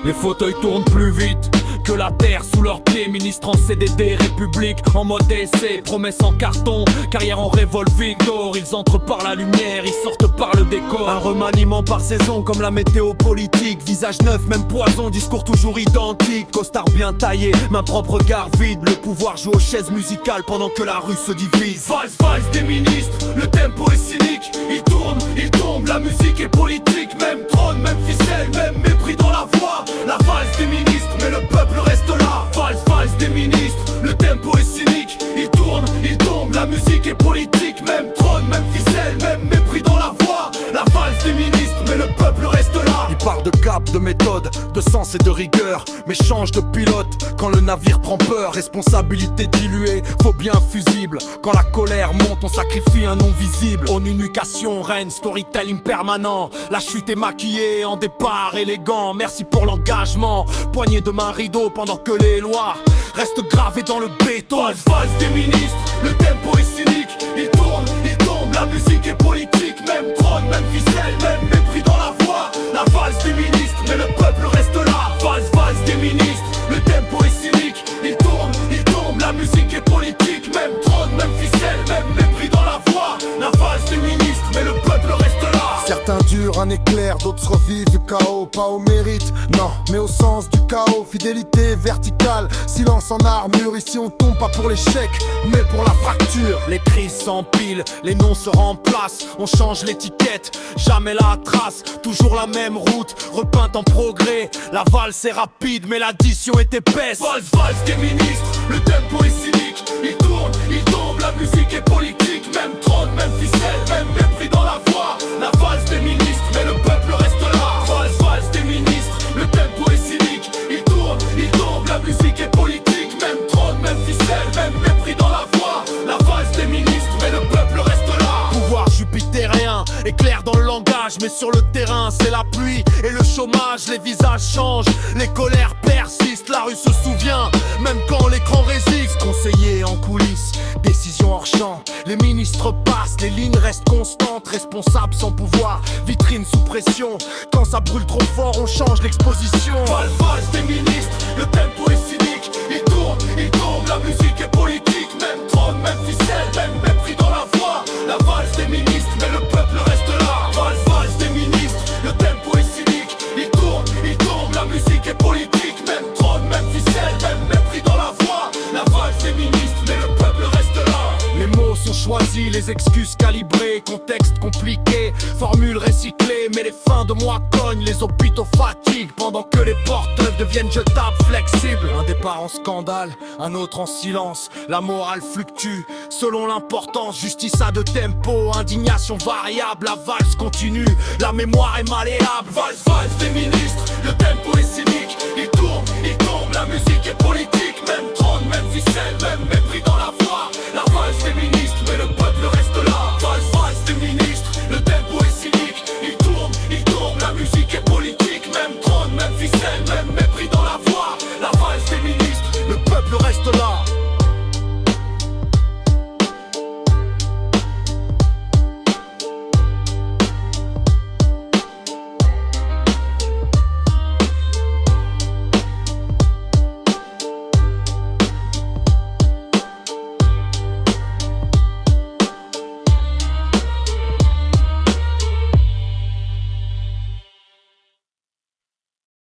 Les fauteuils tournent plus vite que la terre sous leurs pieds. Ministre en CDD, République en mode essai. Promesses en carton, carrière en revolving door. Ils entrent par la lumière, ils sortent par le décor. Un remaniement par saison comme la météo politique. Visage neuf, même poison, discours toujours identique. Costard bien taillé, main propre, regard vide. Le pouvoir joue aux chaises musicales pendant que la rue se divise. Valse, valse des ministres, le tempo est cynique. Il tourne, il tombe, la musique est politique. Même trône, même ficelle, même mépris dans la voix. La valse des ministres, mais le peuple reste là. Valse, valse des ministres, le tempo est cynique. Il tourne, il tombe, la musique est politique. Même trône, même ficelle, même mépris dans la voix. La valse des ministres, mais le peuple reste là. Il part de cap, de méthode, de sens et de rigueur, mais change de pilote quand le navire prend peur. Responsabilité diluée, faut bien fusible. Quand la colère monte, on sacrifie un nom visible. Communication règne, storytelling permanent. La chute est maquillée en départ élégant. Merci pour l'engagement, poignée de main rideau pendant que les lois restent gravées dans le béton. Valse, valse des ministres, le tempo est cynique. Il tourne, il tombe, la musique est politique. Même trône, même ficelle, même mépris dans la voix. La valse des ministres, mais le peuple reste là. Valse, valse des ministres, le tempo est cynique. Il tourne, il tombe, la musique est politique. Même trône, même ficelle, même mépris dans la voix. La valse des ministres, mais le peuple reste là. Certains durent un éclair, d'autres revivent du chaos. Pas au mérite, non, mais au sens du chaos. Fidélité verticale, silence en armure. Ici on tombe pas pour l'échec, mais pour la fracture. Les crises s'empilent, les noms se remplacent. On change l'étiquette, jamais la trace. Toujours la même route, repeinte en progrès. La valse est rapide, mais l'addition est épaisse. Valse, valse des ministres, le tempo est cynique. Il tourne, il tombe, la musique est politique. Même trône, même ficelle, même mépris dans la voix. La valse des ministres, mais le peuple reste là. Valse, valse des ministres, le tempo est cynique. Il tourne, il tombe, la musique est politique. Même trône, même ficelle, même mépris dans la voix. La valse des ministres, mais le peuple reste là. Pouvoir jupitérien, éclair dans le langage, mais sur le terrain c'est la pluie et le chômage. Les visages changent, les colères persistent. La rue se souvient, même quand l'écran résiste. Conseiller en coulisses, décision hors champ. Les ministres passent, les lignes restent constantes. Responsables sans pouvoir, vitrine sous pression. Quand ça brûle trop fort, on change l'exposition. Valse, valse des ministres, le tempo est cynique. Il tourne, il tombe, la musique est politique. Même trône, même ficelle, même mépris dans la voix. La valse des ministres, mais le peuple reste là. Valse, valse des ministres, le tempo est cynique. Il tourne, il tombe, la musique est politique. Même trône, même ficelle, même mépris dans la voix. La valse des ministres, mais le peuple reste là. Les mots sont choisis, les excuses calibrées. Contexte compliqué, formules recyclées. Mais les fins de mois cognent, les hôpitaux fatiguent. Pendant que les portefeuilles deviennent jetables, flexibles. Un départ en scandale, un autre en silence. La morale fluctue selon l'importance. Justice à deux tempos, indignation variable. La valse continue, la mémoire est malléable. Valse, valse des ministres, le tempo est cynique. Il tourne, il tombe, la musique est politique. Même trône, même ficelle, même mépris